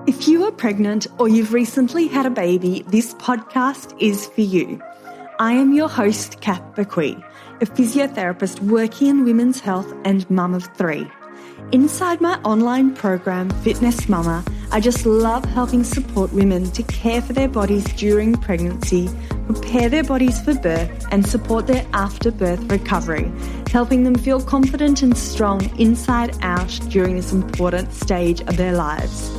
If you are pregnant or you've recently had a baby, this podcast is for you. I am your host, Kath Bequee, a physiotherapist working in women's health and mum of three. Inside my online program, Fitness Mama, I just love helping support women to care for their bodies during pregnancy, prepare their bodies for birth, and support their after-birth recovery, helping them feel confident and strong inside out during this important stage of their lives.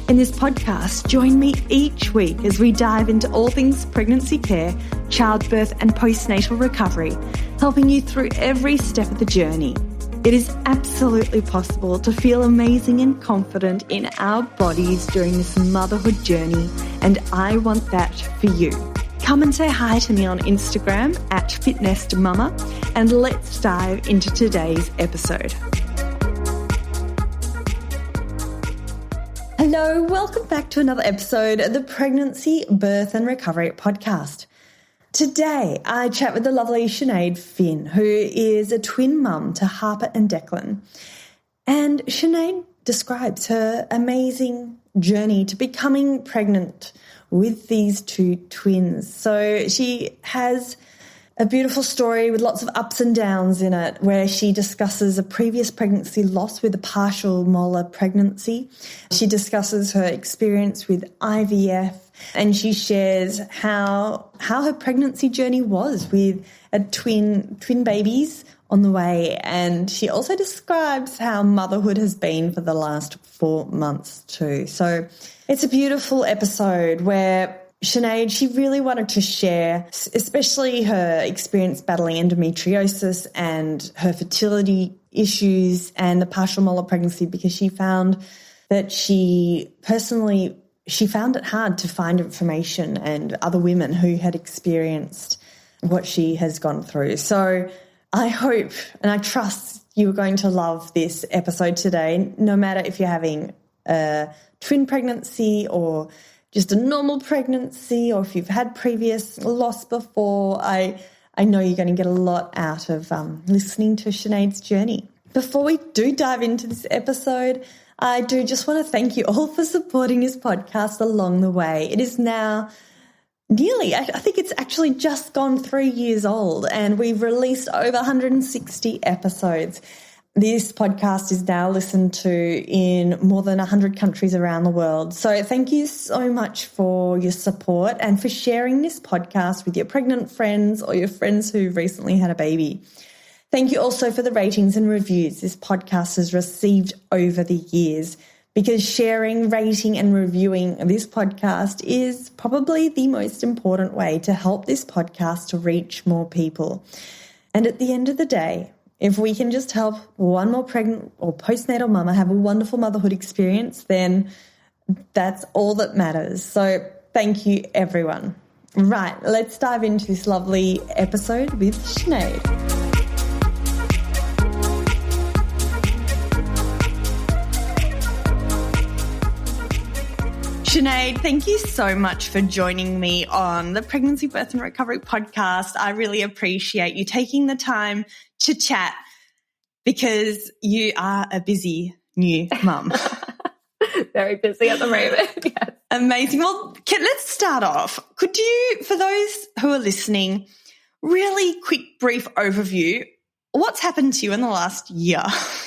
In this podcast, join me each week as we dive into all things pregnancy care, childbirth, and postnatal recovery, helping you through every step of the journey. It is absolutely possible to feel amazing and confident in our bodies during this motherhood journey, and I want that for you. Come and say hi to me on Instagram at @fitnessmama, and let's dive into today's episode. Hello, welcome back to another episode of the Pregnancy, Birth and Recovery podcast. Today, I chat with the lovely Sinead Finn, who is a twin mum to Harper and Declan. And Sinead describes her amazing journey to becoming pregnant with these two twins. So she has a beautiful story with lots of ups and downs in it, where she discusses a previous pregnancy loss with a partial molar pregnancy. She discusses her experience with IVF, and she shares how her pregnancy journey was with a twin babies on the way. And she also describes how motherhood has been for the last 4 months too. So it's a beautiful episode where Sinead, she really wanted to share, especially her experience battling endometriosis and her fertility issues and the partial molar pregnancy, because she found that she found it hard to find information and other women who had experienced what she has gone through. So I hope and I trust you're going to love this episode today, no matter if you're having a twin pregnancy or just a normal pregnancy, or if you've had previous loss before. I know you're going to get a lot out of listening to Sinead's journey. Before we do dive into this episode, I do just want to thank you all for supporting this podcast along the way. It is now I think it's actually just gone 3 years old, and we've released over 160 episodes. This podcast is now listened to in more than 100 countries around the world. So thank you so much for your support and for sharing this podcast with your pregnant friends or your friends who recently had a baby. Thank you also for the ratings and reviews this podcast has received over the years, because sharing, rating and reviewing this podcast is probably the most important way to help this podcast to reach more people. And at the end of the day, if we can just help one more pregnant or postnatal mama have a wonderful motherhood experience, then that's all that matters. So thank you, everyone. Right, let's dive into this lovely episode with Sinead. Sinead, thank you so much for joining me on the Pregnancy, Birth and Recovery podcast. I really appreciate you taking the time to chat, because you are a busy new mum. Very busy at the moment, yes. Amazing. Well, let's start off. Could you, for those who are listening, really quick, brief overview, what's happened to you in the last year?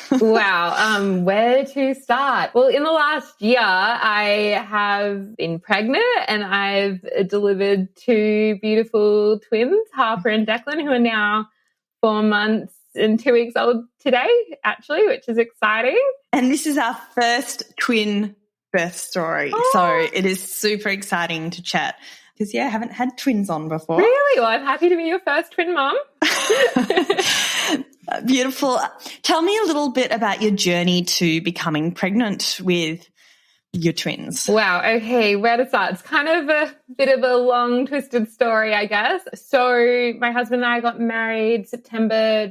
Wow. Where to start? Well, in the last year, I have been pregnant and I've delivered 2 beautiful twins, Harper and Declan, who are now 4 months and 2 weeks old today, actually, which is exciting. And this is our first twin birth story. Oh. So it is super exciting to chat, because, I haven't had twins on before. Really? Well, I'm happy to be your first twin mum. Beautiful. Tell me a little bit about your journey to becoming pregnant with your twins. Wow. Okay. Where to start? It's kind of a bit of a long, twisted story, I guess. So my husband and I got married September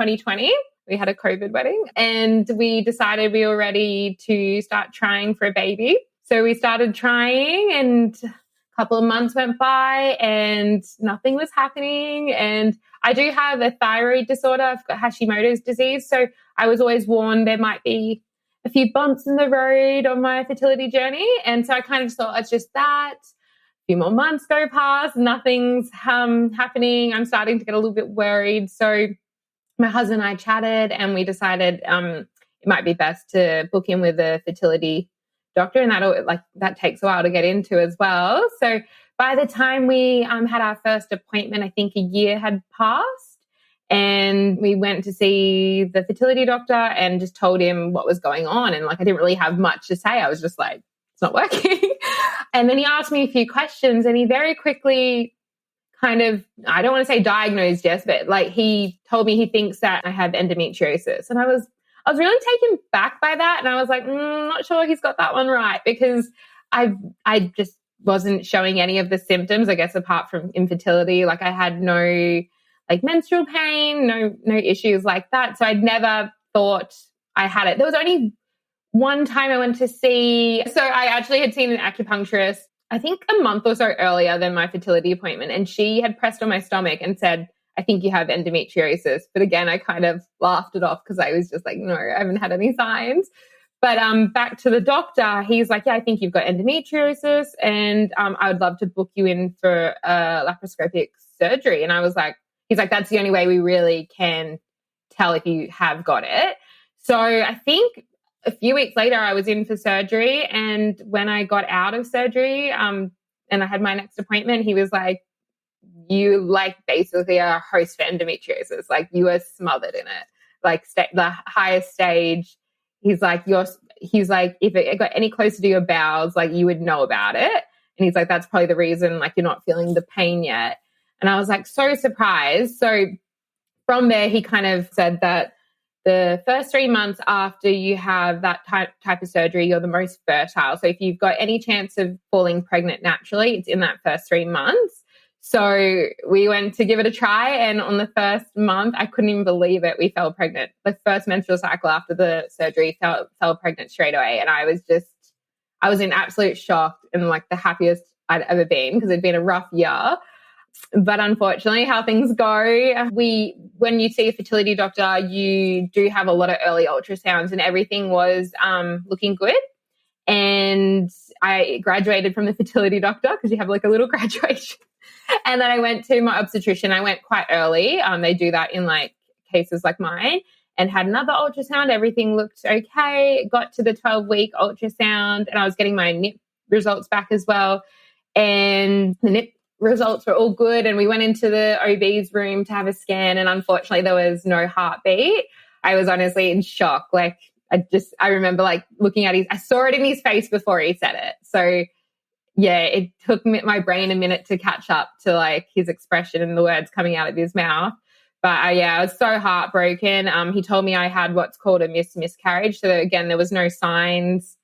2020. We had a COVID wedding, and we decided we were ready to start trying for a baby. So we started trying, and a couple of months went by and nothing was happening. And I do have a thyroid disorder. I've got Hashimoto's disease. So I was always warned there might be a few bumps in the road on my fertility journey. And so I kind of just thought, it's just that. A few more months go past, nothing's happening. I'm starting to get a little bit worried. So my husband and I chatted and we decided it might be best to book in with a fertility doctor, and that takes a while to get into as well. So by the time we had our first appointment, I think a year had passed, and we went to see the fertility doctor and just told him what was going on. And I didn't really have much to say. I was just like, it's not working. And then he asked me a few questions, and he very quickly kind of, I don't want to say diagnosed, yes, but he told me he thinks that I have endometriosis. And I was really taken back by that. And I was like, not sure he's got that one right, because I just wasn't showing any of the symptoms, I guess, apart from infertility. I had no menstrual pain, no issues like that. So I'd never thought I had it. There was only one time I went to see, so I actually had seen an acupuncturist, I think a month or so earlier than my fertility appointment. And she had pressed on my stomach and said, I think you have endometriosis. But again, I kind of laughed it off because I was just like, no, I haven't had any signs. But back to the doctor, he's like, yeah, I think you've got endometriosis, and I would love to book you in for laparoscopic surgery. And I was like, he's like, that's the only way we really can tell if you have got it. So I think a few weeks later, I was in for surgery. And when I got out of surgery and I had my next appointment, he was like, you basically are a host for endometriosis. You are smothered in it. The highest stage, he's like, if it got any closer to your bowels, you would know about it. And he's like, that's probably the reason, you're not feeling the pain yet. And I was so surprised. So from there, he kind of said that the first 3 months after you have that type of surgery, you're the most fertile. So if you've got any chance of falling pregnant naturally, it's in that first 3 months. So we went to give it a try. And on the first month, I couldn't even believe it. We fell pregnant. The first menstrual cycle after the surgery, fell pregnant straight away. And I was in absolute shock and the happiest I'd ever been, because it'd been a rough year. But unfortunately, how things go, when you see a fertility doctor, you do have a lot of early ultrasounds, and everything was looking good. And I graduated from the fertility doctor, because you have a little graduation. And then I went to my obstetrician. I went quite early. They do that in cases like mine, and had another ultrasound. Everything looked okay. Got to the 12-week ultrasound, and I was getting my NIP results back as well. And the NIP results were all good. And we went into the OB's room to have a scan. And unfortunately, there was no heartbeat. I was honestly in shock. I remember looking at I saw it in his face before he said it. So yeah, it took my brain a minute to catch up to his expression and the words coming out of his mouth. But I was so heartbroken. He told me I had what's called a miscarriage. So again, there was no signs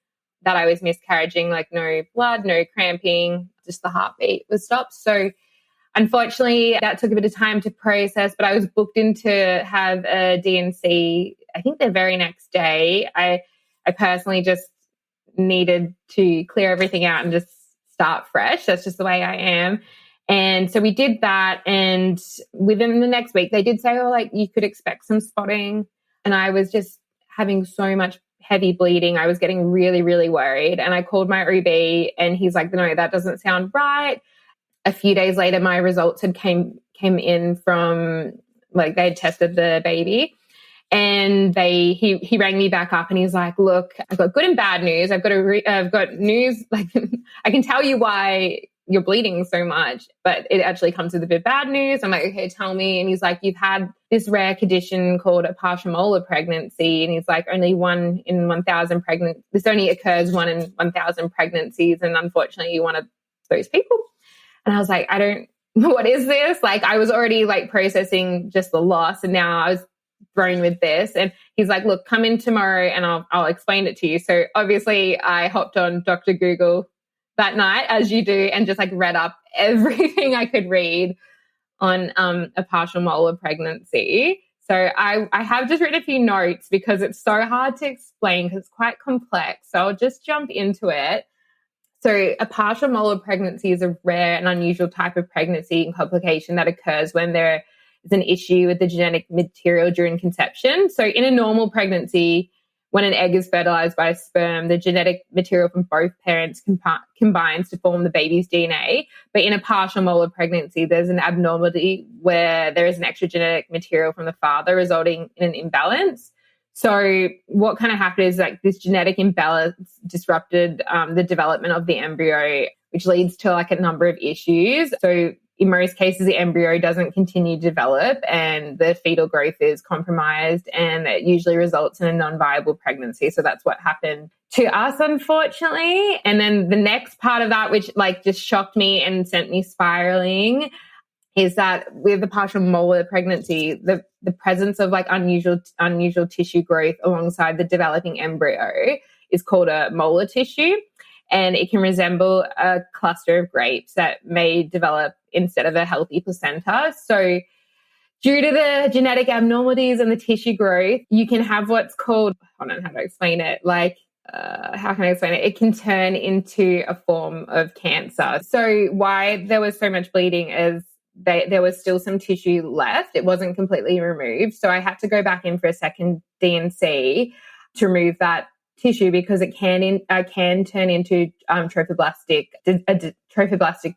that I was miscarriaging, no blood, no cramping, just the heartbeat was stopped. So unfortunately, that took a bit of time to process, but I was booked in to have a D&C, I think the very next day. I personally just needed to clear everything out and just start fresh. That's just the way I am. And so we did that. And within the next week, they did say, you could expect some spotting. And I was just having so much heavy bleeding. I was getting really, really worried. And I called my OB, and he's like, no, that doesn't sound right. A few days later, my results had came in from, they had tested the baby. And he rang me back up, and he's like, look, I've got good and bad news. I've got news, I can tell you why you're bleeding so much, but it actually comes with a bit of bad news. I'm like, okay, tell me. And he's like, you've had this rare condition called a partial molar pregnancy. And he's like, only 1 in 1,000 this only occurs 1 in 1,000 pregnancies. And unfortunately, you're one of those people. And I was like, what is this? I was already processing just the loss, and now I was thrown with this. And he's like, look, come in tomorrow and I'll explain it to you. So obviously I hopped on Dr. Google that night, as you do, and just read up everything I could read on a partial molar pregnancy. So I have just written a few notes because it's so hard to explain because it's quite complex. So I'll just jump into it. So a partial molar pregnancy is a rare and unusual type of pregnancy and complication that occurs when there is an issue with the genetic material during conception. So in a normal pregnancy, when an egg is fertilized by a sperm, the genetic material from both parents combines to form the baby's DNA. But in a partial molar pregnancy, there's an abnormality where there is an extra genetic material from the father, resulting in an imbalance. So what kind of happened is like this genetic imbalance disrupted the development of the embryo, which leads to like a number of issues. So in most cases, the embryo doesn't continue to develop and the fetal growth is compromised, and it usually results in a non-viable pregnancy. So that's what happened to us, unfortunately. And then the next part of that, which like just shocked me and sent me spiraling, is that with the partial molar pregnancy, the presence of like unusual tissue growth alongside the developing embryo is called a molar tissue. And it can resemble a cluster of grapes that may develop instead of a healthy placenta. So due to the genetic abnormalities and the tissue growth, you can have what's called, I don't know how to explain it, how can I explain it? It can turn into a form of cancer. So why there was so much bleeding is there was still some tissue left. It wasn't completely removed. So I had to go back in for a second D&C to remove that tissue because it can turn into trophoblastic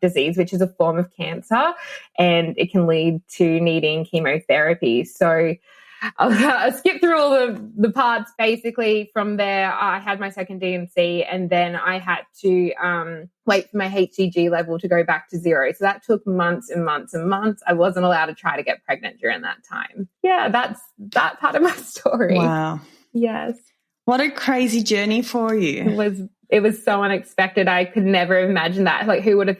disease, which is a form of cancer, and it can lead to needing chemotherapy. So I'll skip through all the parts. Basically, from there, I had my second D&C, and then I had to wait for my HCG level to go back to 0. So that took months and months and months. I wasn't allowed to try to get pregnant during that time. Yeah, that's that part of my story. Wow. Yes. What a crazy journey for you. It was so unexpected. I could never have imagined that. Like, who would have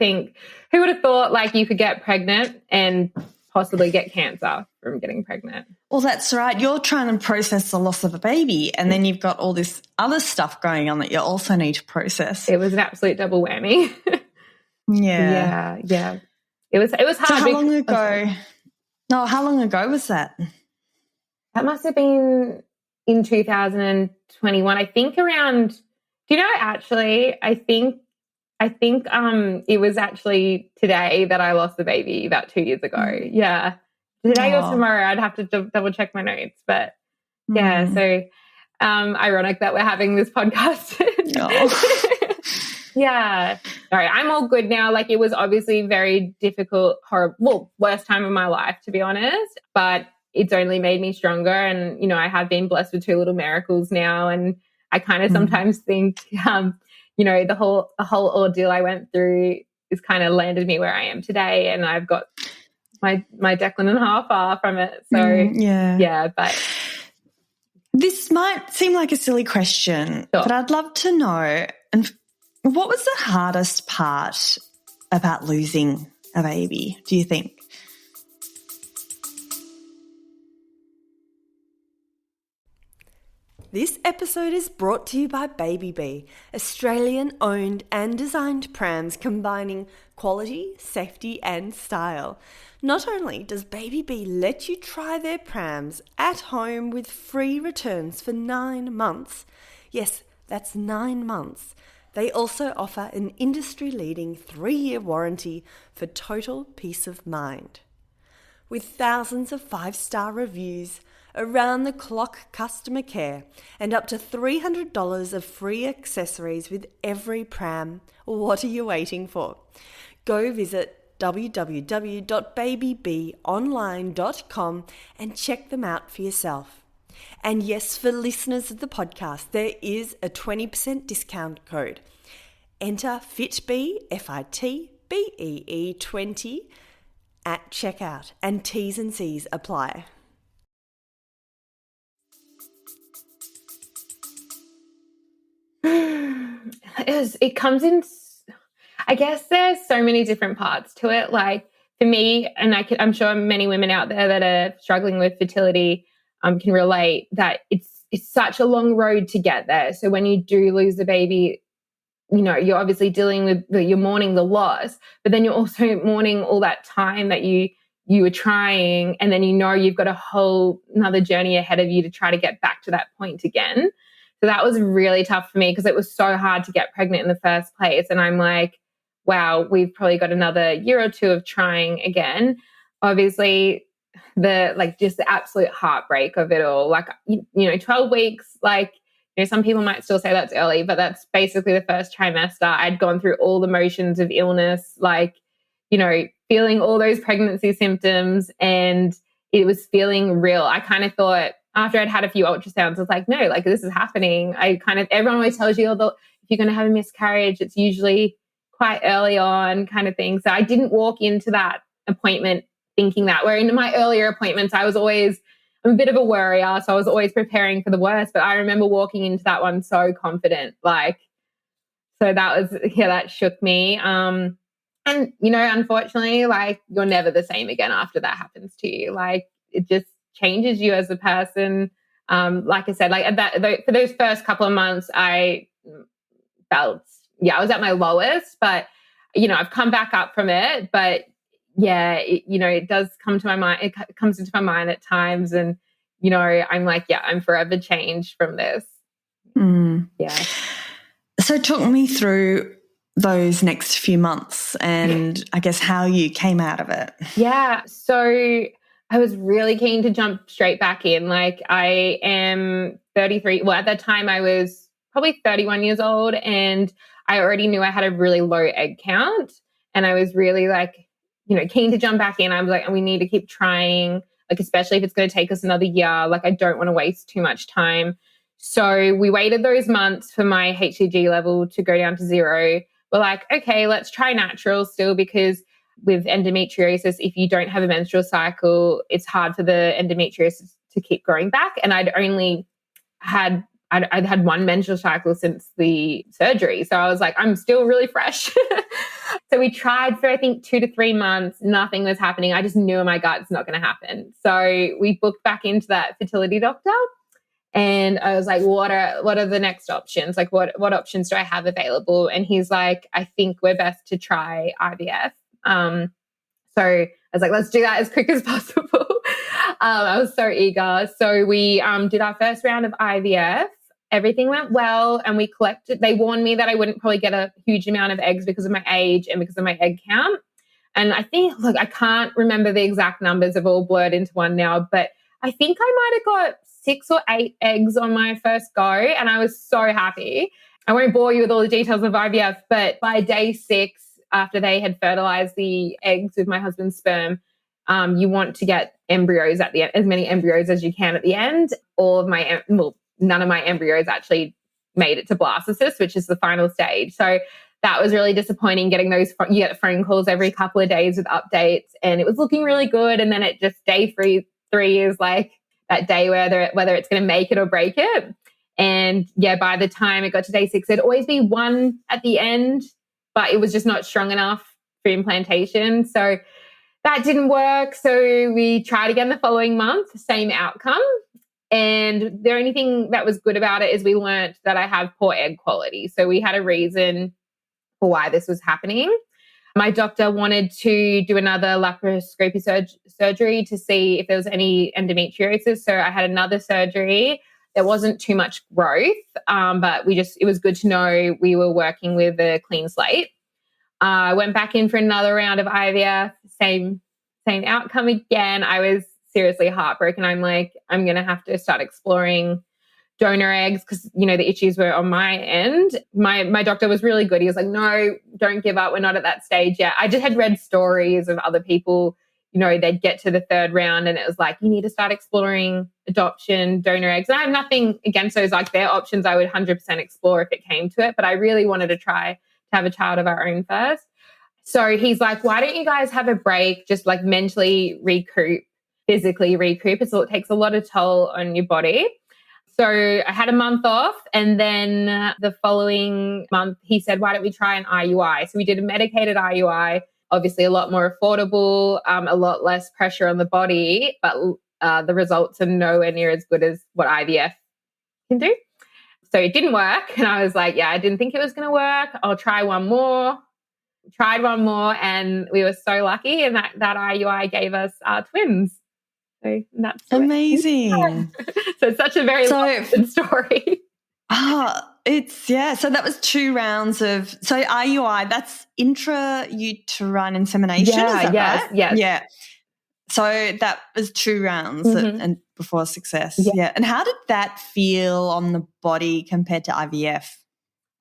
thought like you could get pregnant and possibly get cancer from getting pregnant? Well, that's right. You're trying to process the loss of a baby, and then you've got all this other stuff going on that you also need to process. It was an absolute double whammy. Yeah. Yeah. It was hard. So how long ago was that? That must have been in 2021. I think around, do you know, actually, I think it was actually today that I lost the baby about 2 years ago. Yeah. Today or tomorrow, I'd have to double check my notes. But yeah, so ironic that we're having this podcast. Yeah. Sorry, I'm all good now. Like, it was obviously very difficult, horrible, worst time of my life, to be honest. But it's only made me stronger. And, you know, I have been blessed with 2 little miracles now. And I kind of sometimes think, you know, the whole ordeal I went through has kind of landed me where I am today. And I've got my Declan and half are from it. So, yeah, but. This might seem like a silly question, but I'd love to know, and what was the hardest part about losing a baby, do you think? This episode is brought to you by Baby Bee, Australian-owned and designed prams combining quality, safety and style. Not only does Baby Bee let you try their prams at home with free returns for 9 months, yes, that's 9 months, they also offer an industry-leading 3-year warranty for total peace of mind. With thousands of 5-star reviews, around-the-clock customer care, and up to $300 of free accessories with every pram, what are you waiting for? Go visit www.babybeeonline.com and check them out for yourself. And yes, for listeners of the podcast, there is a 20% discount code. Enter FITBEE, FITBEE 20 at checkout, and T's and C's apply. It comes in, I guess there's so many different parts to it. Like for me, and I'm sure many women out there that are struggling with fertility can relate, that it's such a long road to get there. So when you do lose the baby, you know, you're obviously dealing with, you're mourning the loss, but then you're also mourning all that time that you were trying, and then you know you've got a whole another journey ahead of you to try to get back to that point again. So that was really tough for me because it was so hard to get pregnant in the first place. And I'm like, wow, we've probably got another year or 2 of trying again. Obviously, just the absolute heartbreak of it all. Like, you know, 12 weeks, like some people might still say that's early, but that's basically the first trimester. I'd gone through all the motions of illness, like, feeling all those pregnancy symptoms, and it was feeling real. I kind of thought after I'd had a few ultrasounds, I was like, no, like this is happening. Everyone always tells you, if you're going to have a miscarriage, it's usually quite early on kind of thing. So I didn't walk into that appointment thinking that, where in my earlier appointments, I'm a bit of a worrier. So I was always preparing for the worst, but I remember walking into that one so confident, so that shook me. And, unfortunately, you're never the same again after that happens to you. It just changes you as a person. Like I said, for those first couple of months, I felt, I was at my lowest, but, I've come back up from it. But yeah, it does come to my mind. It comes into my mind at times. And, I'm like, I'm forever changed from this. Yeah. So talk me through those next few months and I guess how you came out of it. Yeah. So I was really keen to jump straight back in. I am 33. Well, at that time I was probably 31 years old, and I already knew I had a really low egg count, and I was really keen to jump back in. I was like, and we need to keep trying, especially if it's going to take us another year. I don't want to waste too much time. So we waited those months for my HCG level to go down to 0. We're like, okay, let's try natural still, because with endometriosis, if you don't have a menstrual cycle, it's hard for the endometriosis to keep growing back. And I'd had one menstrual cycle since the surgery. So I was like, I'm still really fresh. So we tried for, I think, 2 to 3 months. Nothing was happening. I just knew in my gut it's not going to happen. So we booked back into that fertility doctor. And I was like, what are the next options? What options do I have available? And he's like, I think we're best to try IVF. So I was like, let's do that as quick as possible. I was so eager. So we did our first round of IVF. Everything went well, and we collected. They warned me that I wouldn't probably get a huge amount of eggs because of my age and because of my egg count. And I think, I can't remember the exact numbers. They've all blurred into one now, but I think I might have got 6 or 8 eggs on my first go, and I was so happy. I won't bore you with all the details of IVF, but by day 6, after they had fertilized the eggs with my husband's sperm, you want to get embryos at the end, as many embryos as you can at the end. None of my embryos actually made it to blastocyst, which is the final stage. So that was really disappointing, getting those. You get phone calls every couple of days with updates, and it was looking really good. And then it just day 3 is like that day whether it's going to make it or break it. And by the time it got to day 6, it'd always be one at the end, but it was just not strong enough for implantation. So that didn't work. So we tried again the following month, same outcome. And the only thing that was good about it is we learned that I have poor egg quality. So we had a reason for why this was happening. My doctor wanted to do another laparoscopy surgery to see if there was any endometriosis. So I had another surgery. There wasn't too much growth, but it was good to know we were working with a clean slate. I went back in for another round of IVF, same outcome again. I was seriously heartbroken. I'm like, I'm going to have to start exploring donor eggs because, the issues were on my end. My doctor was really good. He was like, no, don't give up. We're not at that stage yet. I just had read stories of other people, they'd get to the 3rd round and it was like, you need to start exploring adoption, donor eggs. And I have nothing against those. They're options I would 100% explore if it came to it. But I really wanted to try to have a child of our own first. So he's like, why don't you guys have a break, just mentally recoup, physically recoup. It takes a lot of toll on your body. So I had a month off, and then the following month he said, why don't we try an IUI? So we did a medicated IUI, obviously a lot more affordable, a lot less pressure on the body, but the results are nowhere near as good as what IVF can do. So it didn't work. And I was like, I didn't think it was going to work. I'll try one more. Tried one more, and we were so lucky, and that IUI gave us twins. So that's amazing. So it's such a very long story. So that was 2 rounds of, so IUI, that's intrauterine insemination, is that right? Yes. Yeah. So that was 2 rounds and before success. Yeah. And how did that feel on the body compared to IVF?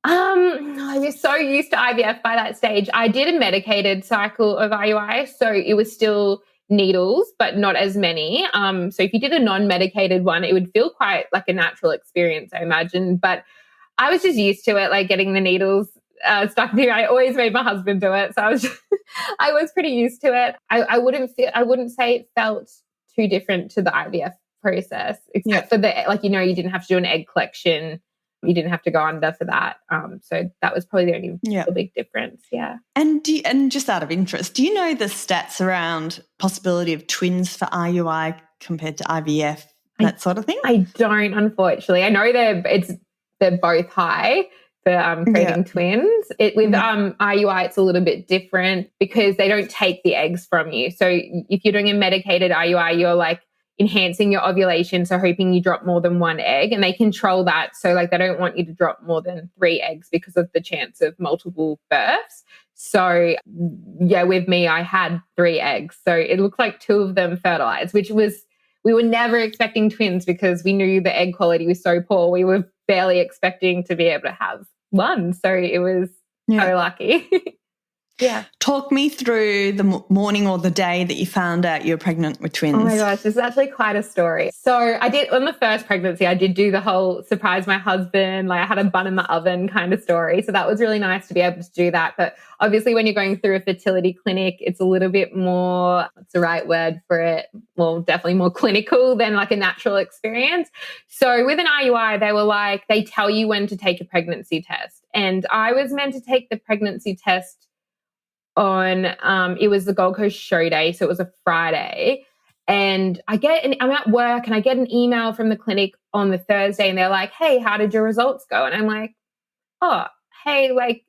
I was so used to IVF by that stage. I did a medicated cycle of IUI, so it was still needles, but not as many. So if you did a non-medicated one, it would feel quite like a natural experience, I imagine. But I was just used to it, like getting the needles stuck in. I always made my husband do it, so I was pretty used to it. I wouldn't say it felt too different to the IVF process, except for you didn't have to do an egg collection. You didn't have to go under for that. So that was probably the only real big difference. Yeah. And just out of interest, do you know the stats around possibility of twins for IUI compared to IVF, that sort of thing? I don't, unfortunately. I know they're both high for creating twins. With IUI, it's a little bit different because they don't take the eggs from you. So if you're doing a medicated IUI, you're like enhancing your ovulation, so hoping you drop more than 1 egg, and they control that. So like they don't want you to drop more than 3 eggs because of the chance of multiple births. So with me, I had 3 eggs. So it looked like 2 of them fertilized, we were never expecting twins because we knew the egg quality was so poor. We were barely expecting to be able to have 1. So it was so lucky. Yeah. Talk me through the morning or the day that you found out you were pregnant with twins. Oh my gosh, this is actually quite a story. So I did, on the first pregnancy, I did do the whole surprise my husband, like I had a bun in the oven kind of story. So that was really nice to be able to do that. But obviously when you're going through a fertility clinic, it's a little bit more, what's the right word for it? Well, definitely more clinical than like a natural experience. So with an IUI, they were like, they tell you when to take a pregnancy test. And I was meant to take the pregnancy test on it was the Gold Coast show day, so it was a Friday, and I'm at work and I get an email from the clinic on the Thursday, and they're like, hey, how did your results go? And I'm like, oh, hey, like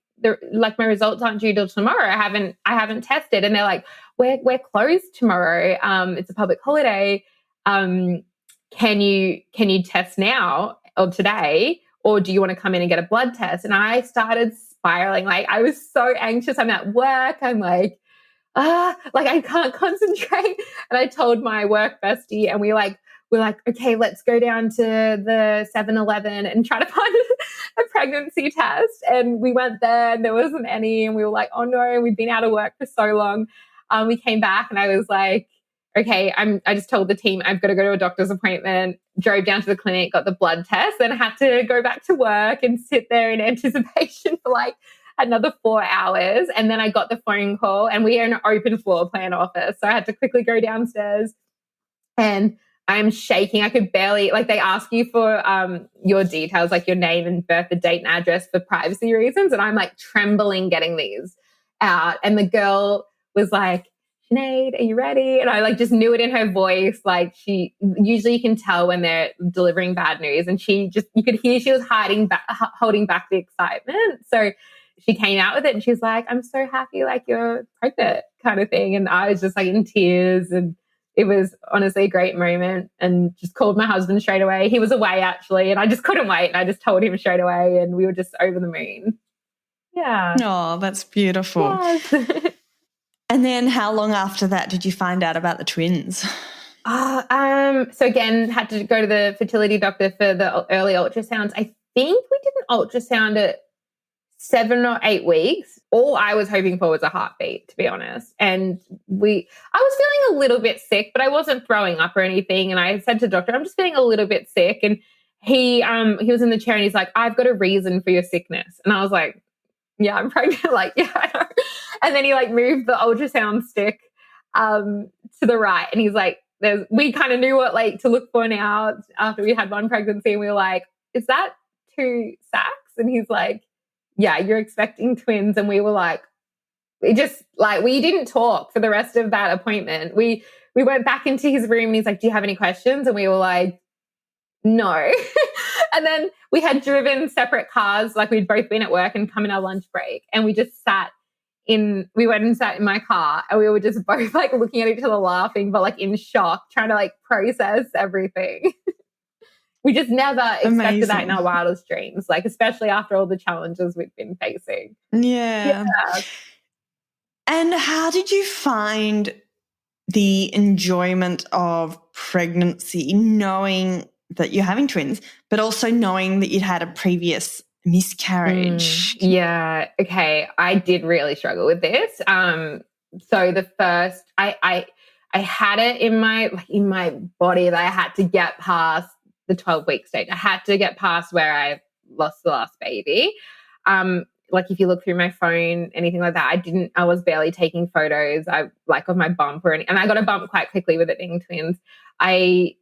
my results aren't due till tomorrow. I haven't tested. And they're like, we're closed tomorrow, it's a public holiday, can you test now or today, or do you want to come in and get a blood test? And I started spiraling. Like I was so anxious. I'm at work. I'm like I can't concentrate. And I told my work bestie, and we're like, okay, let's go down to the 7-Eleven and try to find a pregnancy test. And we went there and there wasn't any. And we were like, oh no, we've been out of work for so long. We came back and I was like, okay, I just told the team I've got to go to a doctor's appointment, drove down to the clinic, got the blood test, then I had to go back to work and sit there in anticipation for like another 4 hours. And then I got the phone call, and we are in an open floor plan office. So I had to quickly go downstairs, and I'm shaking. I could barely, like they ask you for your details, like your name and birth, the date and address for privacy reasons. And I'm like trembling getting these out. And the girl was like, Sinead, are you ready? And I like just knew it in her voice. Like she, usually you can tell when they're delivering bad news, and you could hear she was holding back the excitement. So she came out with it and she's like, I'm so happy, like you're pregnant kind of thing. And I was just like in tears, and it was honestly a great moment, and just called my husband straight away. He was away actually, and I just couldn't wait. And I just told him straight away, and we were just over the moon. Yeah. Oh, that's beautiful. Yes. And then how long after that did you find out about the twins? So again, had to go to the fertility doctor for the early ultrasounds. I think we did an ultrasound at 7 or 8 weeks. All I was hoping for was a heartbeat, to be honest. And I was feeling a little bit sick, but I wasn't throwing up or anything. And I said to the doctor, I'm just feeling a little bit sick. And he was in the chair and he's like, I've got a reason for your sickness. And I was like, yeah, I'm pregnant. Like, yeah, I know. And then he like moved the ultrasound stick to the right. And he's like, we kind of knew what like to look for now after we had one pregnancy. And we were like, is that 2 sacs? And he's like, yeah, you're expecting twins. And we were like, we didn't talk for the rest of that appointment. We went back into his room and he's like, do you have any questions? And we were like, no. And then we had driven separate cars, like we'd both been at work and come in our lunch break. And we went and sat in my car, and we were just both like looking at each other laughing, but like in shock, trying to like process everything. We just never expected that in our wildest dreams, like especially after all the challenges we've been facing. Yeah. And how did you find the enjoyment of pregnancy, knowing that you're having twins, but also knowing that you'd had a previous miscarriage? Yeah. Okay. I did really struggle with this. So the first, I had it in my body that I had to get past the 12-week stage. I had to get past where I lost the last baby. Like if you look through my phone, anything like that, I was barely taking photos. of my bump and I got a bump quite quickly with it being twins. I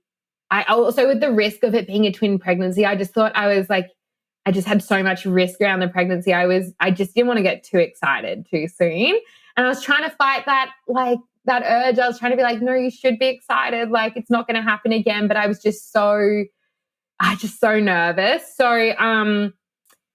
also, with the risk of it being a twin pregnancy, I just thought I just had so much risk around the pregnancy. I just didn't want to get too excited too soon. And I was trying to fight that urge. I was trying to be like, no, you should be excited. Like it's not going to happen again. But I was just so nervous. So,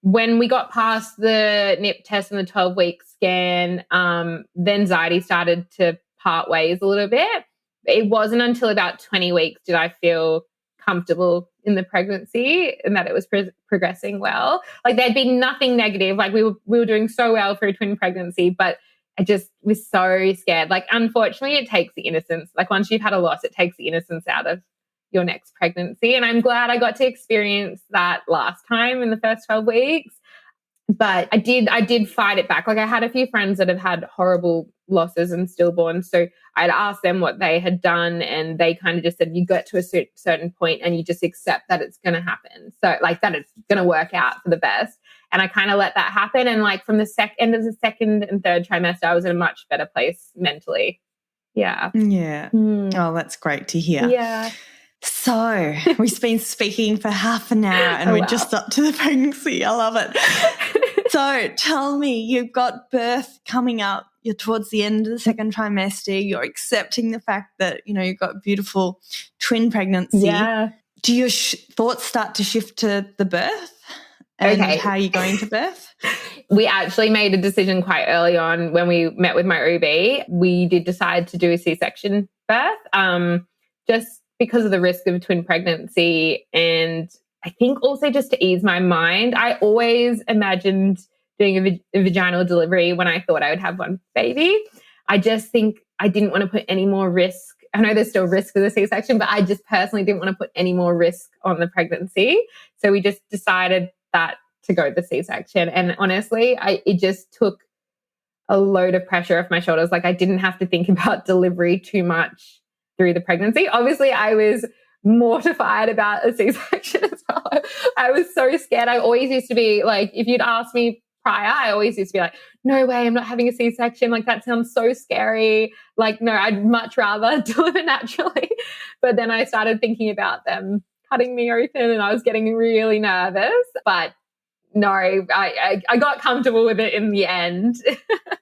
when we got past the NIP test and the 12-week scan, the anxiety started to part ways a little bit. It wasn't until about 20 weeks did I feel comfortable in the pregnancy and that it was progressing well. Like there'd been nothing negative. Like we were doing so well for a twin pregnancy, but I just was so scared. Like unfortunately, it takes the innocence. Like once you've had a loss, it takes the innocence out of your next pregnancy. And I'm glad I got to experience that last time in the first 12 weeks. But I did fight it back. Like I had a few friends that have had horrible losses and stillborns. So I'd asked them what they had done and they kind of just said, you get to a certain point and you just accept that it's going to happen. So like that it's going to work out for the best. And I kind of let that happen. And like from the end of the second and third trimester, I was in a much better place mentally. Yeah. Yeah. Oh, that's great to hear. Yeah. So we've been speaking for half an hour and we're just up to the pregnancy. I love it. So tell me, you've got birth coming up. You're towards the end of the second trimester. You're accepting the fact that, you've got beautiful twin pregnancy. Yeah. Do your thoughts start to shift to the birth and how are you going to birth? We actually made a decision quite early on when we met with my OB. We did decide to do a C-section birth, just because of the risk of a twin pregnancy. And I think also just to ease my mind, I always imagined doing a vaginal delivery when I thought I would have one baby. I just think I didn't want to put any more risk. I know there's still risk for the C-section, but I just personally didn't want to put any more risk on the pregnancy. So we just decided that to go the C-section. And honestly, it just took a load of pressure off my shoulders. Like I didn't have to think about delivery too much through the pregnancy. Obviously, I was mortified about a C-section as well. I was so scared. I always used to be like, if you'd asked me prior, I always used to be like, no way, I'm not having a C-section. Like that sounds so scary. Like, no, I'd much rather deliver naturally. But then I started thinking about them cutting me open and I was getting really nervous. But no, I got comfortable with it in the end.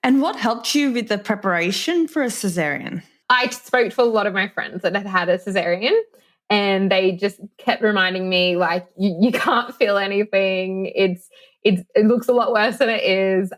And what helped you with the preparation for a cesarean? I spoke to a lot of my friends that had had a cesarean and they just kept reminding me like, you can't feel anything. It looks a lot worse than it is.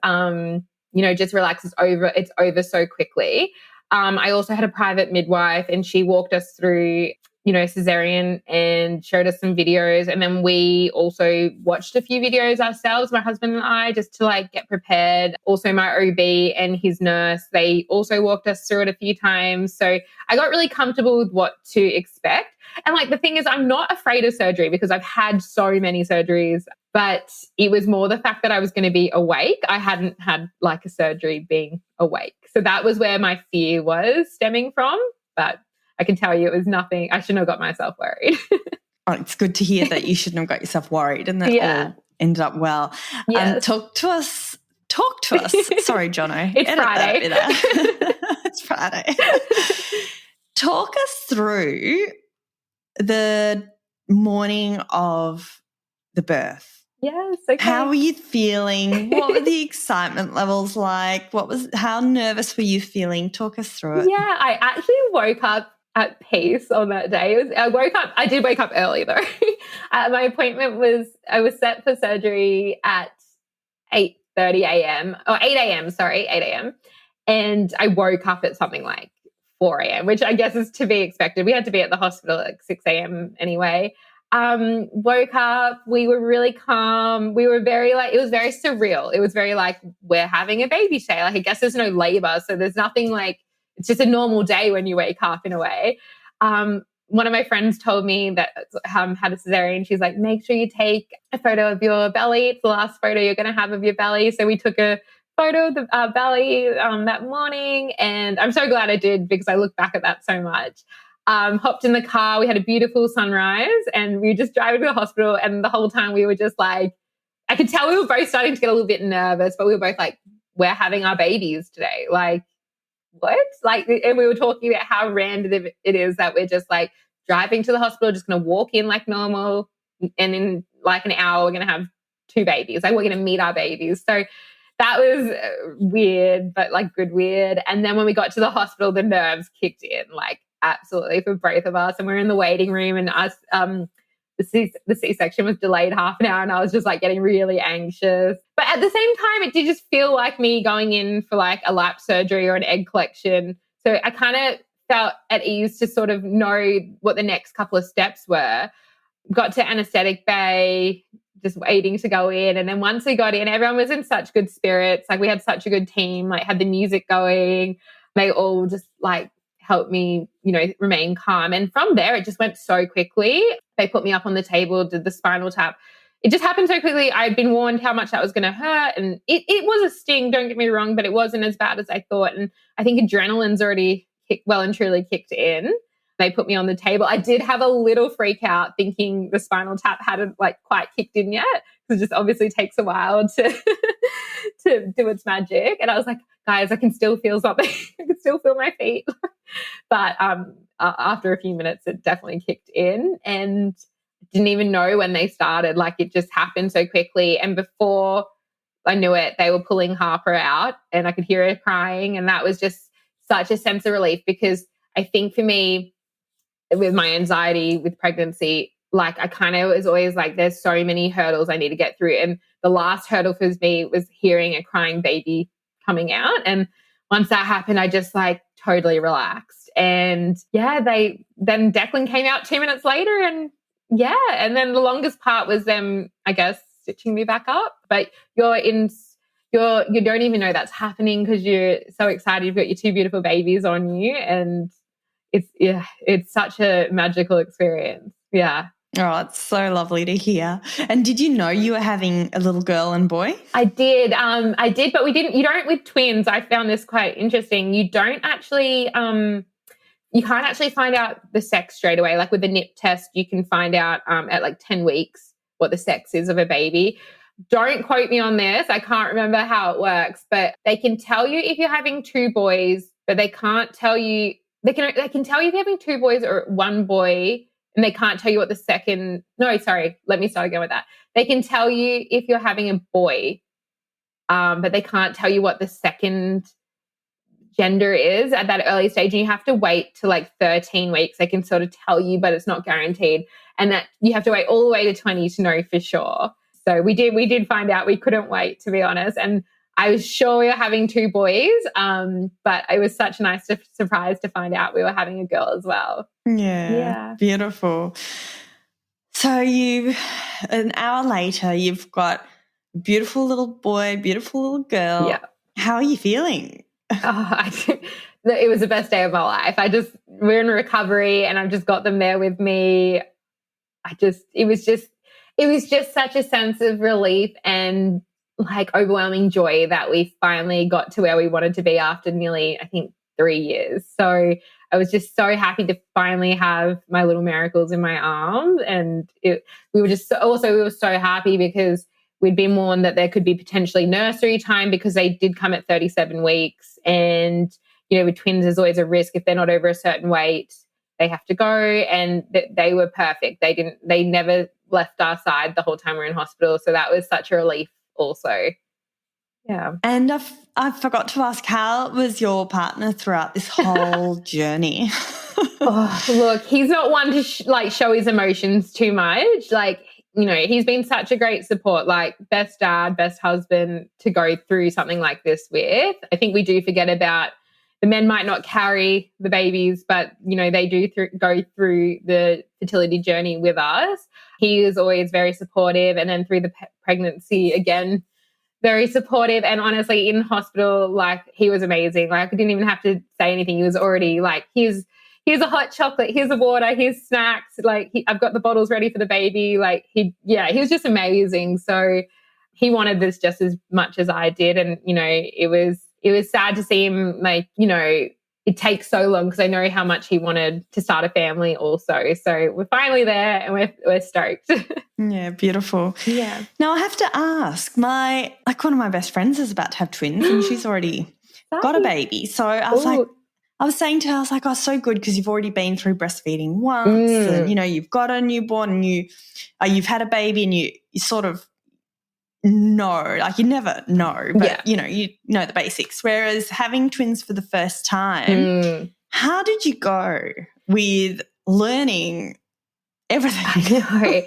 Just relax. It's over so quickly. I also had a private midwife and she walked us through, cesarean and showed us some videos. And then we also watched a few videos ourselves, my husband and I, just to like get prepared. Also my OB and his nurse, they also walked us through it a few times. So I got really comfortable with what to expect. And like the thing is, I'm not afraid of surgery because I've had so many surgeries, but it was more the fact that I was going to be awake. I hadn't had like a surgery being awake. So that was where my fear was stemming from. But I can tell you it was nothing. I shouldn't have got myself worried. Oh, it's good to hear that you shouldn't have got yourself worried and that all ended up well. Yes. Talk to us. Sorry, Jono. It's Friday. It's Friday. Talk us through the morning of the birth. Yes. Okay. How were you feeling? What were the excitement levels like? How nervous were you feeling? Talk us through it. Yeah, I actually woke up at peace on that day. I did wake up early though. My appointment I was set for surgery at 8:30 a.m. or 8 a.m. Sorry, 8 a.m. And I woke up at something like 4 a.m., which I guess is to be expected. We had to be at the hospital at 6 a.m. anyway. Woke up, we were really calm. We were very it was very surreal. It was very like, we're having a baby today. Like, I guess there's no labor. So there's nothing like, it's just a normal day when you wake up in a way. One of my friends told me that had a cesarean. She's like, make sure you take a photo of your belly. It's the last photo you're going to have of your belly. So we took a photo of the belly that morning. And I'm so glad I did, because I look back at that so much. Hopped in the car. We had a beautiful sunrise and we were just driving to the hospital. And the whole time we were just like, I could tell we were both starting to get a little bit nervous, but we were both like, we're having our babies today. Like, what? Like, and we were talking about how random it is that we're just like driving to the hospital, just going to walk in like normal. And in like an hour, we're going to have 2 babies. Like, we're going to meet our babies. So that was weird, but like good weird. And then when we got to the hospital, the nerves kicked in, like absolutely for both of us. And we're in the waiting room, and us, the C-section was delayed half an hour, and I was just like getting really anxious. But at the same time, it did just feel like me going in for like a lap surgery or an egg collection. So I kind of felt at ease to sort of know what the next couple of steps were. Got to anesthetic bay, just waiting to go in. And then once we got in, everyone was in such good spirits. Like, we had such a good team, like had the music going. They all just like helped me, remain calm. And from there, it just went so quickly. They put me up on the table, did the spinal tap. It just happened so quickly. I'd been warned how much that was going to hurt. And it was a sting, don't get me wrong, but it wasn't as bad as I thought. And I think adrenaline's already well and truly kicked in. They put me on the table. I did have a little freak out thinking the spinal tap hadn't like quite kicked in yet, because it just obviously takes a while to to do its magic. And I was like, guys, I can still feel something. I can still feel my feet. But after a few minutes, it definitely kicked in, and didn't even know when they started. Like, it just happened so quickly. And before I knew it, they were pulling Harper out, and I could hear her crying. And that was just such a sense of relief, because I think for me, with my anxiety with pregnancy, like I kind of was always like, there's so many hurdles I need to get through. And the last hurdle for me was hearing a crying baby coming out. And once that happened, I just like totally relaxed. And yeah, then Declan came out 2 minutes later, and yeah. And then the longest part was them, I guess, stitching me back up. But you don't even know that's happening, because you're so excited. You've got your 2 beautiful babies on you, and it's such a magical experience. Yeah. Oh, it's so lovely to hear. And did you know you were having a little girl and boy? I did, but we didn't. You don't with twins. I found this quite interesting. You don't actually, you can't actually find out the sex straight away. Like with the NIP test, you can find out at like 10 weeks what the sex is of a baby. Don't quote me on this. I can't remember how it works, but they can tell you if you're having 2 boys, but they can't tell you. They can tell you if you're having 2 boys or 1 boy, and they can't tell you what the second. No, sorry. Let me start again with that. They can tell you if you're having a boy, but they can't tell you what the second gender is at that early stage. And you have to wait to like 13 weeks. They can sort of tell you, but it's not guaranteed. And that you have to wait all the way to 20 to know for sure. So we did find out. We couldn't wait, to be honest. And I was sure we were having 2 boys, but it was such a nice surprise to find out we were having a girl as well. Yeah. Beautiful. So an hour later, you've got a beautiful little boy, beautiful little girl. Yeah. How are you feeling? It was the best day of my life. We're in recovery, and I've just got them there with me. It was just such a sense of relief and like overwhelming joy that we finally got to where we wanted to be after nearly, I think, 3 years. So I was just so happy to finally have my little miracles in my arms. And we were so happy because we'd been warned that there could be potentially nursery time, because they did come at 37 weeks. And, with twins, there's always a risk if they're not over a certain weight, they have to go. And they were perfect. They never left our side the whole time we were in hospital. So that was such a relief also. Yeah. And I forgot to ask, how was your partner throughout this whole journey? Oh, look, he's not one to show his emotions too much. Like, he's been such a great support, like best dad, best husband to go through something like this with. I think we do forget about the men might not carry the babies, but, they do go through the fertility journey with us. He is always very supportive. And then through the pregnancy, again, very supportive. And honestly, in hospital, like, he was amazing. Like, I didn't even have to say anything. He was already like, here's a hot chocolate, here's a water, here's snacks. Like, I've got the bottles ready for the baby. Like, he was just amazing. So he wanted this just as much as I did. And, you know, it was sad to see him, like, you know, it takes so long because I know how much he wanted to start a family also. So we're finally there and we're stoked. Yeah, beautiful. Yeah. Now I have to ask, one of my best friends is about to have twins and she's already got a baby. So I was saying to her, I was like, oh, so good because you've already been through breastfeeding once and, you know, you've got a newborn and you've had a baby and you sort of know, like you never know, but, you know the basics. Whereas having twins for the first time, how did you go with learning everything? I know.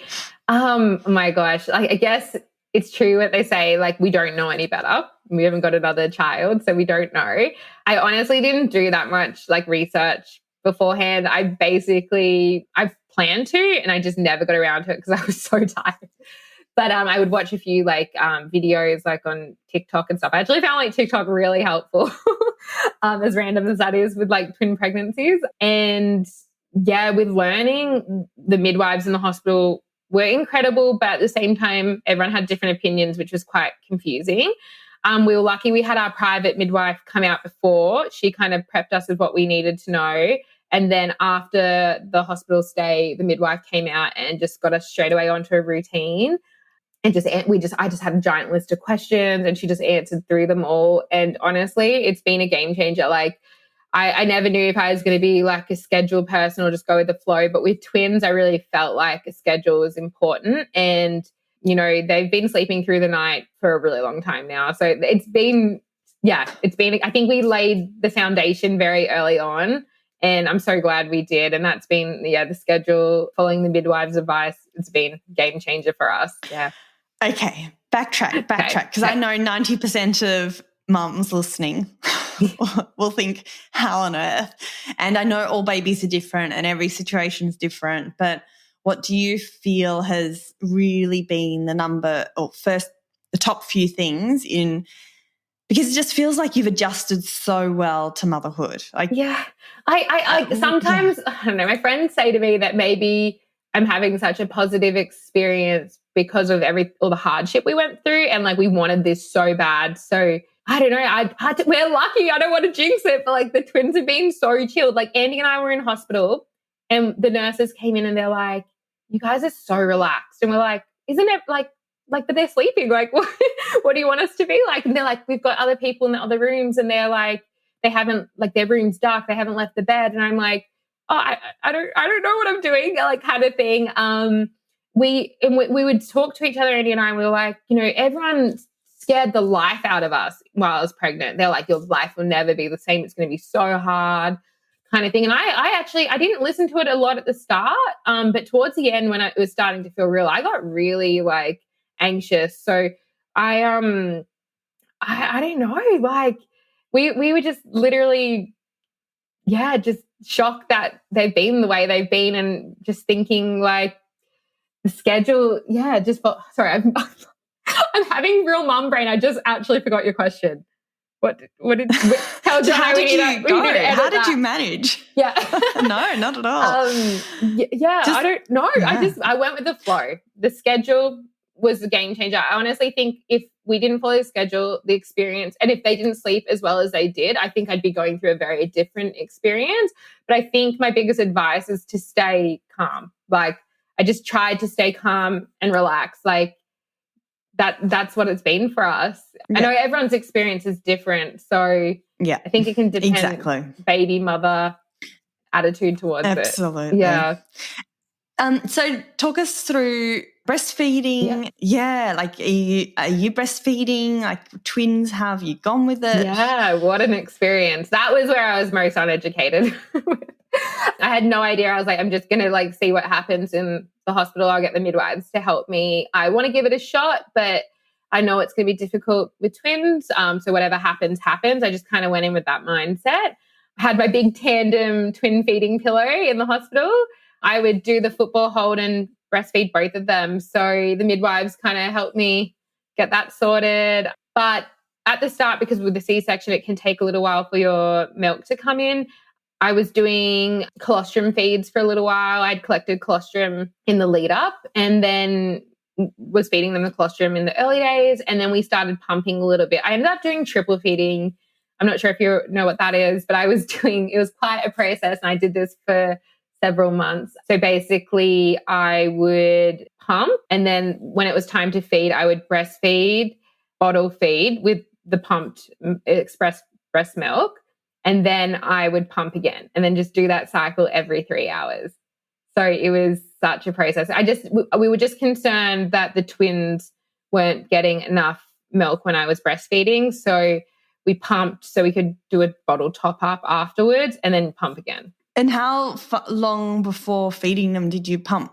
Oh my gosh. I guess it's true what they say, like, we don't know any better. We haven't got another child, so we don't know. I honestly didn't do that much like research beforehand. I've planned to, and I just never got around to it because I was so tired. But I would watch a few like videos like on TikTok and stuff. I actually found like TikTok really helpful, as random as that is, with like twin pregnancies. And yeah, with learning, the midwives in the hospital were incredible, but at the same time, everyone had different opinions, which was quite confusing. We were lucky we had our private midwife come out before. She kind of prepped us with what we needed to know. And then after the hospital stay, the midwife came out and just got us straight away onto a routine. And I just had a giant list of questions and she just answered through them all. And honestly, it's been a game changer. Like, I never knew if I was going to be like a schedule person or just go with the flow. But with twins, I really felt like a schedule was important. And, you know, they've been sleeping through the night for a really long time now. So it's been, I think we laid the foundation very early on. And I'm so glad we did. And that's been, the schedule, following the midwife's advice, it's been a game changer for us. Yeah. Okay, backtrack, because I know 90% of mums listening will think, how on earth? And I know all babies are different and every situation is different, but what do you feel has really been the top few things because it just feels like you've adjusted so well to motherhood. I sometimes, I don't know, my friends say to me that maybe I'm having such a positive experience because of all the hardship we went through, and like we wanted this so bad. So I don't know. We're lucky. I don't want to jinx it, but like the twins have been so chilled. Like Andy and I were in hospital, and the nurses came in and they're like, "You guys are so relaxed," and we're like, "Isn't it like?" But they're sleeping. Like, what do you want us to be like? And they're like, we've got other people in the other rooms, and they're like, they haven't, like, their room's dark. They haven't left the bed. And I'm like, oh, I don't know what I'm doing, like, kind of thing. We would talk to each other, Andy and I, and we were like, you know, everyone scared the life out of us while I was pregnant. They're like, your life will never be the same. It's going to be so hard, kind of thing. And I didn't listen to it a lot at the start, but towards the end, when it was starting to feel real, I got really like anxious. So I don't know, like we were just literally, just shocked that they've been the way they've been, and just thinking like the schedule, sorry, I'm having real mum brain. I just actually forgot your question. What did how did you go? How did you manage? Yeah. No, not at all. I don't know. Yeah. I went with the flow. The schedule was a game changer. I honestly think if we didn't follow the schedule, the experience, and if they didn't sleep as well as they did, I think I'd be going through a very different experience. But I think my biggest advice is to stay calm. Like, I just tried to stay calm and relax. Like, that's what it's been for us. Yeah. I know everyone's experience is different. So I think it can depend baby mother attitude towards it. Absolutely. Yeah. So talk us through breastfeeding. Yeah. Like, are you breastfeeding? Like, twins, how have you gone with it? Yeah, what an experience. That was where I was most uneducated. I had no idea. I was like, I'm just going to like see what happens in the hospital. I'll get the midwives to help me. I want to give it a shot, but I know it's going to be difficult with twins. So whatever happens, happens. I just kind of went in with that mindset. I had my big tandem twin feeding pillow in the hospital. I would do the football hold and breastfeed both of them. So the midwives kind of helped me get that sorted. But at the start, because with the C-section, it can take a little while for your milk to come in. I was doing colostrum feeds for a little while. I'd collected colostrum in the lead up and then was feeding them the colostrum in the early days. And then we started pumping a little bit. I ended up doing triple feeding. I'm not sure if you know what that is, but it was quite a process. And I did this for several months. So basically I would pump, and then when it was time to feed, I would breastfeed, bottle feed with the pumped express breast milk. And then I would pump again and then just do that cycle every 3 hours. So it was such a process. We were just concerned that the twins weren't getting enough milk when I was breastfeeding. So we pumped so we could do a bottle top up afterwards and then pump again. And how long before feeding them did you pump?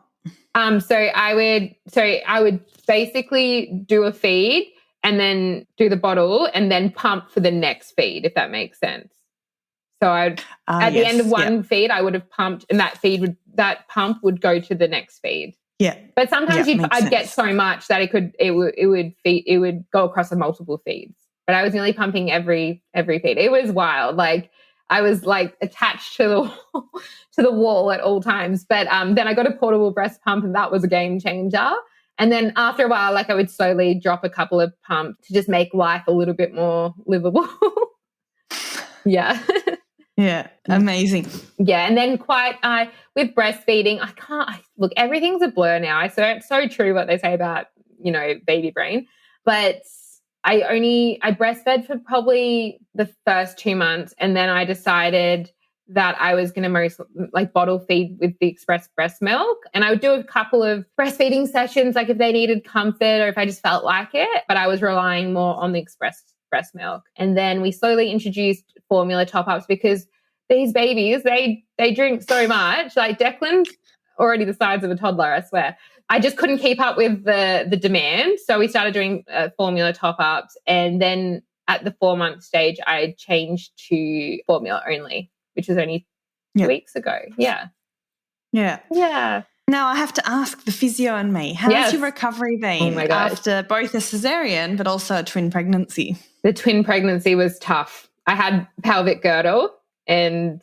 So I would basically do a feed and then do the bottle and then pump for the next feed, if that makes sense. So at the end of one feed, I would have pumped, and that pump would go to the next feed. Yeah. But sometimes I'd get so much that it would go across multiple feeds. But I was nearly pumping every feed. It was wild. Like I was like attached to the wall at all times. But then I got a portable breast pump, and that was a game changer. And then after a while, like I would slowly drop a couple of pumps to just make life a little bit more livable. Yeah. Yeah, amazing. Yeah, and then with breastfeeding, look, everything's a blur now. It's so true what they say about, baby brain. But I breastfed for probably the first 2 months, and then I decided that I was going to bottle feed with the express breast milk. And I would do a couple of breastfeeding sessions, like if they needed comfort or if I just felt like it, but I was relying more on the express breast milk. And then we slowly introduced formula top-ups because these babies, they drink so much. Like Declan's already the size of a toddler, I swear. I just couldn't keep up with the demand. So we started doing formula top-ups. And then at the 4-month stage, I changed to formula only, which was only 2 weeks ago. Yeah. Yeah. Yeah. Now I have to ask the physio and me, how's your recovery been after both a caesarean but also a twin pregnancy? The twin pregnancy was tough. I had pelvic girdle and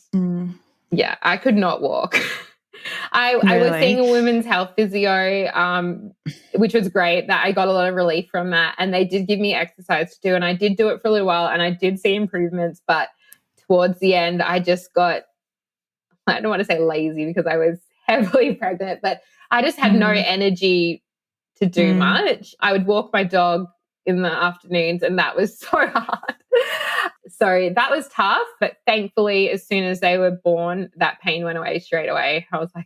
I could not walk. I was seeing a women's health physio, which was great. That I got a lot of relief from that. And they did give me exercise to do. And I did do it for a little while and I did see improvements. But towards the end, I just got, I don't want to say lazy because I was heavily pregnant, but I just had no energy to do much. I would walk my dog in the afternoons and that was so hard. So that was tough, but thankfully as soon as they were born, that pain went away straight away. I was like,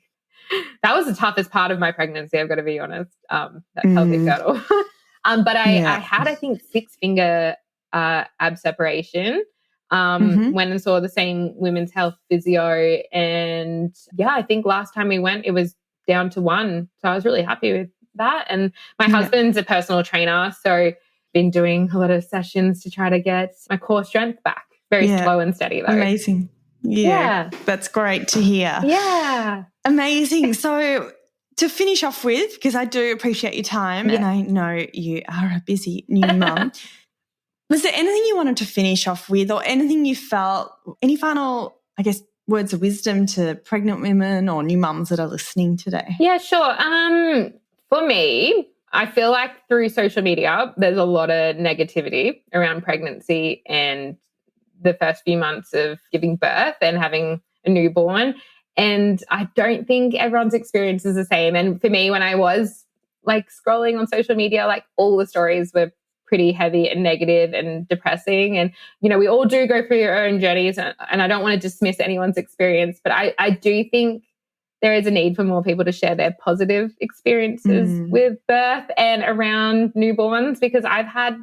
that was the toughest part of my pregnancy, I've got to be honest, that pelvic girdle. But I had, I think, 6-finger ab separation. Went and saw the same women's health physio, and I think last time we went it was down to 1, so I was really happy with that. And my husband's a personal trainer, so been doing a lot of sessions to try to get my core strength back. Very slow and steady though. Amazing. Yeah, that's great to hear. Yeah, amazing. So to finish off with, because I do appreciate your time and I know you are a busy new mum, was there anything you wanted to finish off with or anything you felt, any final, I guess, words of wisdom to pregnant women or new mums that are listening today? Yeah, sure. For me, I feel like through social media, there's a lot of negativity around pregnancy and the first few months of giving birth and having a newborn. And I don't think everyone's experience is the same. And for me, when I was scrolling on social media, all the stories were pretty heavy and negative and depressing. And, we all do go through our own journeys and I don't want to dismiss anyone's experience, but I do think there is a need for more people to share their positive experiences with birth and around newborns, because I've had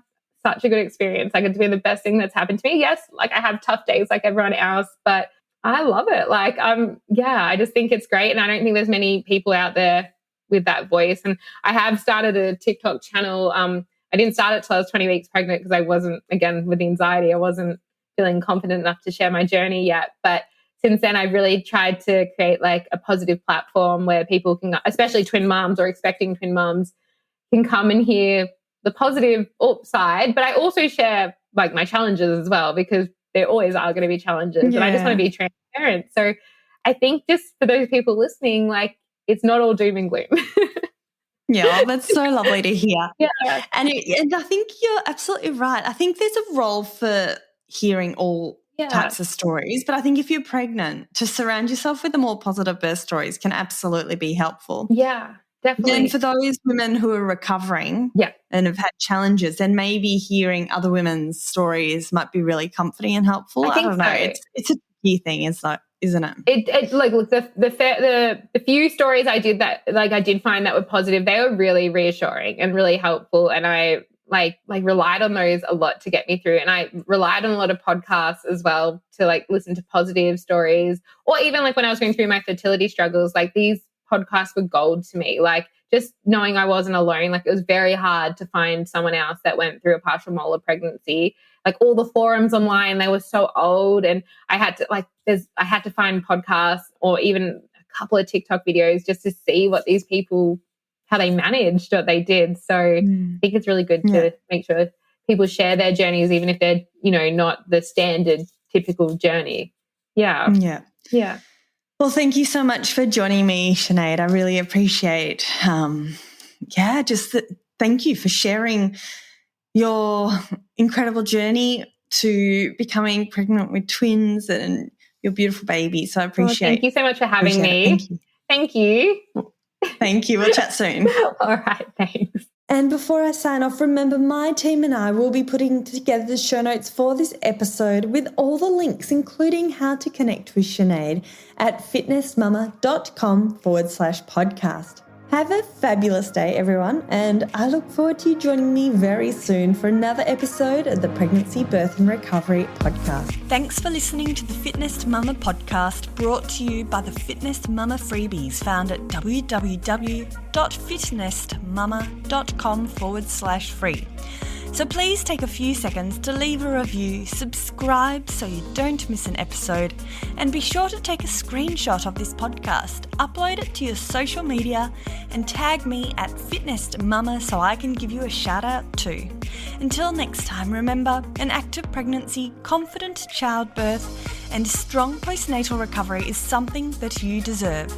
such a good experience. It's been the best thing that's happened to me. Yes, I have tough days like everyone else, but I love it. I just think it's great. And I don't think there's many people out there with that voice. And I have started a TikTok channel. I didn't start it till I was 20 weeks pregnant because I wasn't, again, with the anxiety, I wasn't feeling confident enough to share my journey yet. But since then, I've really tried to create a positive platform where people can, especially twin moms or expecting twin moms, can come and hear the positive side, but I also share like my challenges as well, because there always are going to be challenges, and I just want to be transparent. So I think just for those people listening, like, it's not all doom and gloom. Yeah, that's so lovely to hear. Yeah. And I think you're absolutely right. I think there's a role for hearing all types of stories, but I think if you're pregnant, to surround yourself with the more positive birth stories can absolutely be helpful. Yeah, definitely. And for those women who are recovering and have had challenges, then maybe hearing other women's stories might be really comforting and helpful. I don't know. It's a key thing, isn't it? It like, look, the few stories I did that, like, I did find that were positive, they were really reassuring and really helpful, and I like relied on those a lot to get me through. And I relied on a lot of podcasts as well to like listen to positive stories, or even like when I was going through my fertility struggles, like these podcasts were gold to me. Like, just knowing I wasn't alone, like, it was very hard to find someone else that went through a partial molar pregnancy. Like, all the forums online, they were so old, and I had to find podcasts or even a couple of TikTok videos just to see what these people, how they managed what they did. So I think it's really good to make sure people share their journeys, even if they're, not the standard typical journey. Yeah. Yeah. Yeah. Well, thank you so much for joining me, Sinead. I really appreciate, thank you for sharing your incredible journey to becoming pregnant with twins and your beautiful baby. So I appreciate it. Thank you so much for having me. Thank you. Thank you. We'll chat soon. All right. Thanks. And before I sign off, remember, my team and I will be putting together the show notes for this episode with all the links, including how to connect with Sinead at fitnessmama.com/podcast. Have a fabulous day, everyone, and I look forward to you joining me very soon for another episode of the Pregnancy, Birth and Recovery podcast. Thanks for listening to the Fitness Mama podcast, brought to you by the Fitness Mama freebies found at www.fitnessmama.com/free. So please take a few seconds to leave a review, subscribe so you don't miss an episode, and be sure to take a screenshot of this podcast, upload it to your social media, and tag me at FitnessMama so I can give you a shout out too. Until next time, remember, an active pregnancy, confident childbirth, and strong postnatal recovery is something that you deserve.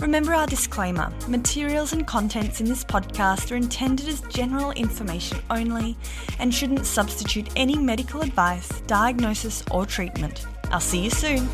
Remember our disclaimer: materials and contents in this podcast are intended as general information only and shouldn't substitute any medical advice, diagnosis, or treatment. I'll see you soon.